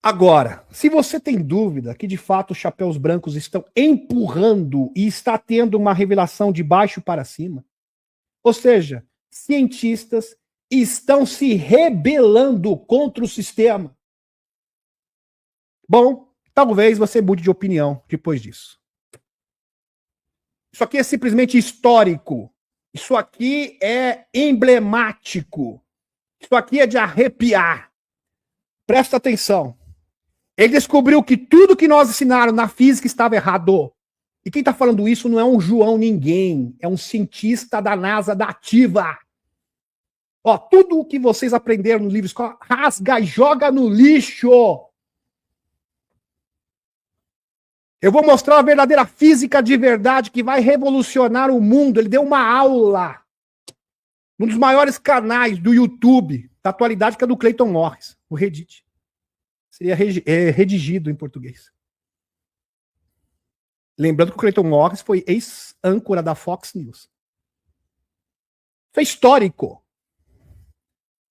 Agora, se você tem dúvida que de fato os chapéus brancos estão empurrando e está tendo uma revelação de baixo para cima, ou seja, cientistas estão se rebelando contra o sistema. Bom, talvez você mude de opinião depois disso. Isso aqui é simplesmente histórico. Isso aqui é emblemático. Isso aqui é de arrepiar. Presta atenção. Ele descobriu que tudo que nós ensinaram na física estava errado. E quem está falando isso não é um João ninguém. É um cientista da NASA da ativa. Ó, tudo o que vocês aprenderam no livro escola, rasga e joga no lixo. Eu vou mostrar a verdadeira física de verdade que vai revolucionar o mundo. Ele deu uma aula num dos maiores canais do YouTube da atualidade, que é do Clayton Morris, o Reddit. Seria redigido em português. Lembrando que o Clayton Morris foi ex-âncora da Fox News. Isso é histórico.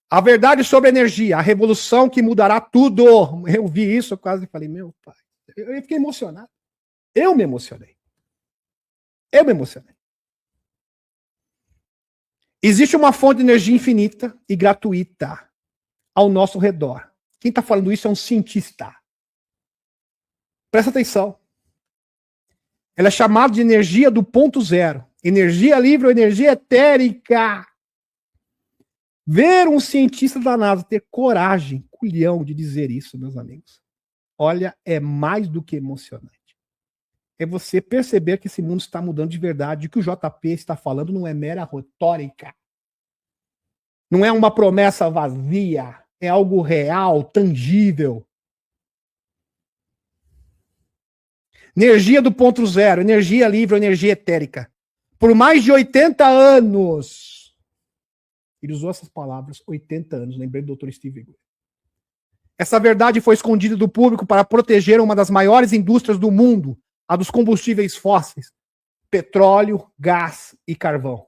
A verdade sobre energia, a revolução que mudará tudo. Eu vi isso, eu quase falei, meu pai. Eu fiquei emocionado. Eu me emocionei. Existe uma fonte de energia infinita e gratuita ao nosso redor. Quem está falando isso é um cientista. Presta atenção. Ela é chamada de energia do ponto zero. Energia livre ou energia etérica. Ver um cientista da NASA ter coragem, culhão de dizer isso, meus amigos, olha, é mais do que emocionante. É você perceber que esse mundo está mudando de verdade, que o JP está falando não é mera retórica. Não é uma promessa vazia, é algo real, tangível. Energia do ponto zero, energia livre, energia etérica. Por mais de 80 anos. Ele usou essas palavras, 80 anos, lembrei do Dr. Steve Wynn. Essa verdade foi escondida do público para proteger uma das maiores indústrias do mundo, a dos combustíveis fósseis, petróleo, gás e carvão.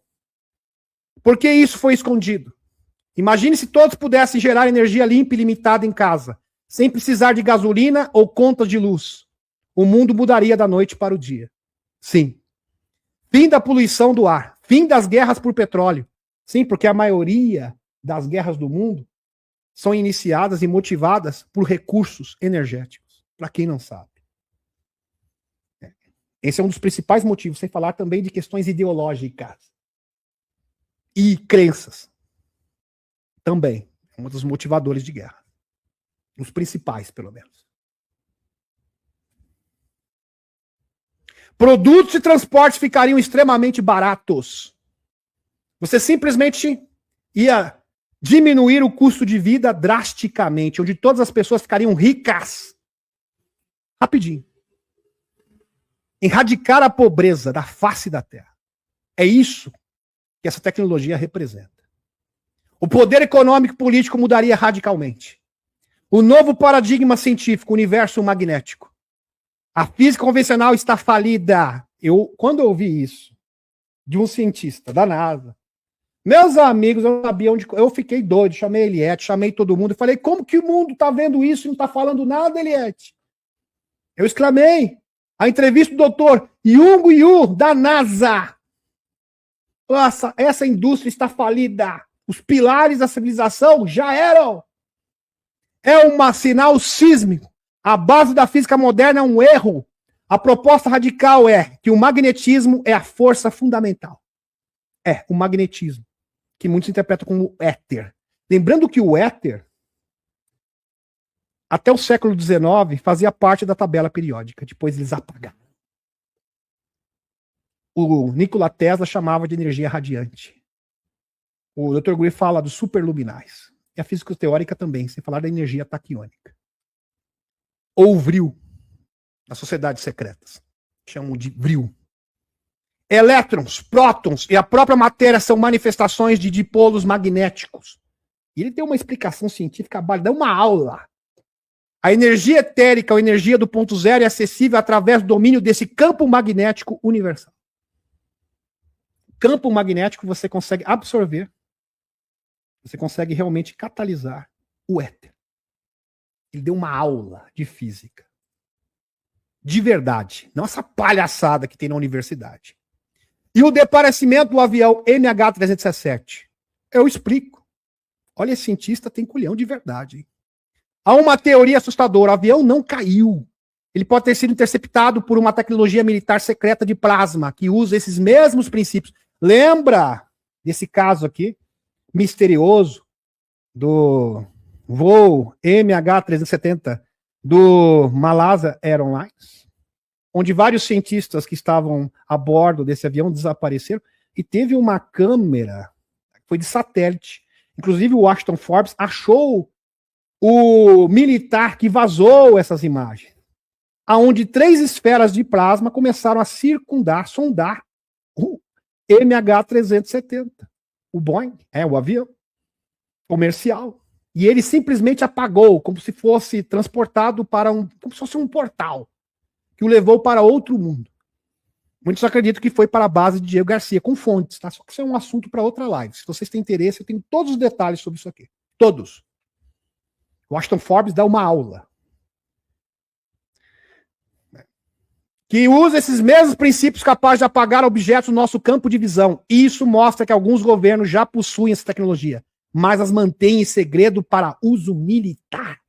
Por que isso foi escondido? Imagine se todos pudessem gerar energia limpa e limitada em casa, sem precisar de gasolina ou contas de luz. O mundo mudaria da noite para o dia. Sim. Fim da poluição do ar. Fim das guerras por petróleo. Sim, porque a maioria das guerras do mundo são iniciadas e motivadas por recursos energéticos. Para quem não sabe. Esse é um dos principais motivos, sem falar também de questões ideológicas. E crenças. Também. É um dos motivadores de guerra. Os principais, pelo menos. Produtos e transportes ficariam extremamente baratos. Você simplesmente ia diminuir o custo de vida drasticamente, onde todas as pessoas ficariam ricas. Rapidinho. Erradicar a pobreza da face da Terra. É isso que essa tecnologia representa. O poder econômico e político mudaria radicalmente. O novo paradigma científico, o universo magnético. A física convencional está falida. Quando eu ouvi isso de um cientista da NASA, meus amigos, eu sabia onde. Eu fiquei doido, chamei a Eliette, chamei todo mundo e falei: como que o mundo está vendo isso e não está falando nada, Eliette? Eu exclamei. A entrevista do doutor Jung Yu, da NASA. Nossa, essa indústria está falida. Os pilares da civilização já eram. É um sinal sísmico. A base da física moderna é um erro. A proposta radical é que o magnetismo é a força fundamental. É, o magnetismo. Que muitos interpretam como éter. Lembrando que o éter, até o século XIX, fazia parte da tabela periódica. Depois eles apagaram. O Nikola Tesla chamava de energia radiante. O Dr. Gray fala dos superluminais. E a física teórica também, sem falar da energia taquiônica. Ou vril, nas sociedades secretas. Chamam de vril. Elétrons, prótons e a própria matéria são manifestações de dipolos magnéticos. E ele tem uma explicação científica, dá uma aula. A energia etérica, ou energia do ponto zero, é acessível através do domínio desse campo magnético universal. Campo magnético você consegue absorver, você consegue realmente catalisar o éter. Ele deu uma aula de física. De verdade. Não essa palhaçada que tem na universidade. E o desaparecimento do avião MH370. Eu explico. Olha, esse cientista tem culhão de verdade. Hein? Há uma teoria assustadora. O avião não caiu. Ele pode ter sido interceptado por uma tecnologia militar secreta de plasma, que usa esses mesmos princípios. Lembra desse caso aqui, misterioso, do voo MH370 do Malaysia Airlines, onde vários cientistas que estavam a bordo desse avião desapareceram, e teve uma câmera, foi de satélite. Inclusive o Washington Forbes achou o militar que vazou essas imagens, aonde 3 esferas de plasma começaram a sondar o MH370, o Boeing, o avião comercial. E ele simplesmente apagou, como se fosse transportado para como se fosse um portal, que o levou para outro mundo. Muitos acreditam que foi para a base de Diego Garcia, com fontes, tá? Só que isso é um assunto para outra live. Se vocês têm interesse, eu tenho todos os detalhes sobre isso aqui. Todos. O Washington Forbes dá uma aula. Que usa esses mesmos princípios capazes de apagar objetos no nosso campo de visão. E isso mostra que alguns governos já possuem essa tecnologia, mas as mantêm em segredo para uso militar.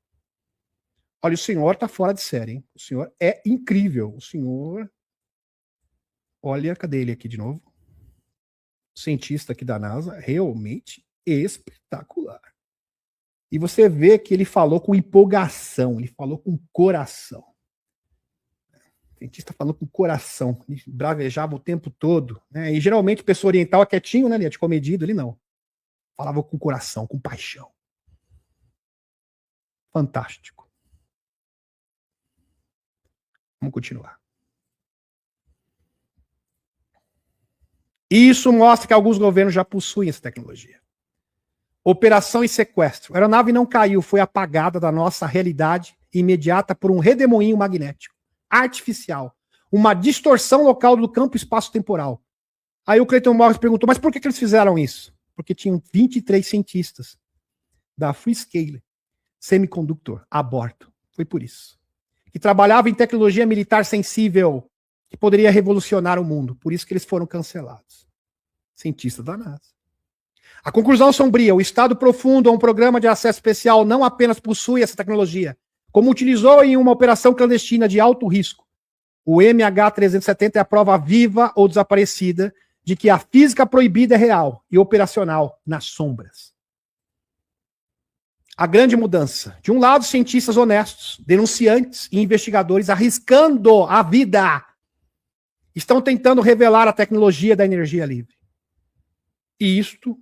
Olha, o senhor está fora de série, hein? O senhor é incrível. O senhor... Olha, cadê ele aqui de novo? O cientista aqui da NASA, realmente espetacular. E você vê que ele falou com empolgação, ele falou com coração. O cientista falou com coração, ele bravejava o tempo todo, né? E geralmente pessoa oriental é quietinho, né? Ele é de comedido, ele não. Falava com coração, com paixão. Fantástico. Vamos continuar. Isso mostra que alguns governos já possuem essa tecnologia. Operação e sequestro. A aeronave não caiu, foi apagada da nossa realidade imediata por um redemoinho magnético, artificial, uma distorção local do campo espaço-temporal. Aí o Clayton Morris perguntou, mas por que eles fizeram isso? Porque tinham 23 cientistas da Freescale Semiconductor a bordo. Foi por isso. Que trabalhavam em tecnologia militar sensível, que poderia revolucionar o mundo. Por isso que eles foram cancelados. Cientistas da NASA. A conclusão sombria, o Estado Profundo, um programa de acesso especial, não apenas possui essa tecnologia, como utilizou em uma operação clandestina de alto risco. O MH370 é a prova viva ou desaparecida de que a física proibida é real e operacional nas sombras. A grande mudança. De um lado, cientistas honestos, denunciantes e investigadores arriscando a vida estão tentando revelar a tecnologia da energia livre. E isto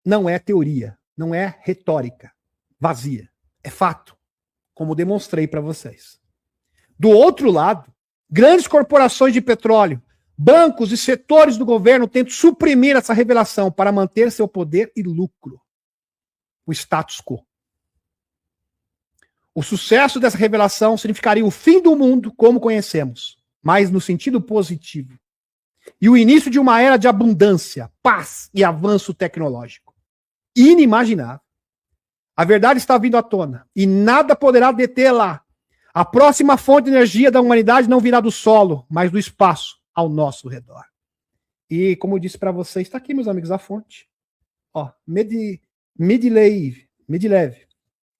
não é teoria, não é retórica vazia, é fato, como demonstrei para vocês. Do outro lado, grandes corporações de petróleo, bancos e setores do governo tentam suprimir essa revelação para manter seu poder e lucro. O status quo. O sucesso dessa revelação significaria o fim do mundo como conhecemos, mas no sentido positivo. E o início de uma era de abundância, paz e avanço tecnológico. Inimaginável. A verdade está vindo à tona e nada poderá detê-la. A próxima fonte de energia da humanidade não virá do solo, mas do espaço ao nosso redor. E como eu disse para vocês, está aqui, meus amigos, a fonte. Ó, Mendeleev,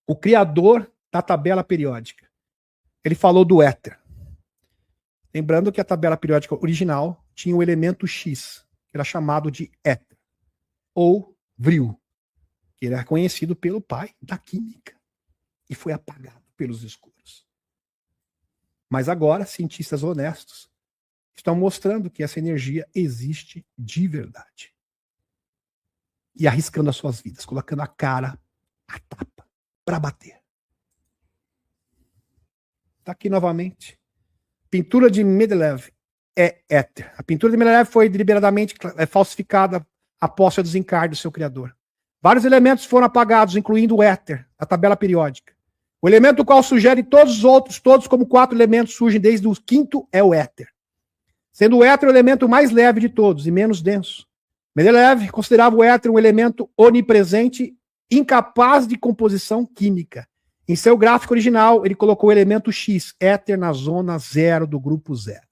o criador da tabela periódica. Ele falou do éter. Lembrando que a tabela periódica original tinha o elemento X, que era chamado de éter, ou vril, que era conhecido pelo pai da química, e foi apagado pelos escuros. Mas agora, cientistas honestos estão mostrando que essa energia existe de verdade. E arriscando as suas vidas, colocando a cara a tapa para bater. Está aqui novamente. Pintura de Mendeleev é éter. A pintura de Mendeleev foi deliberadamente falsificada após o desencarne do seu criador. Vários elementos foram apagados, incluindo o éter, a tabela periódica. O elemento do qual sugere todos os outros, todos como 4 elementos surgem desde o quinto, é o éter. Sendo o éter o elemento mais leve de todos e menos denso. Mendeleev considerava o éter um elemento onipresente, incapaz de composição química. Em seu gráfico original, ele colocou o elemento X, éter na zona zero do grupo zero.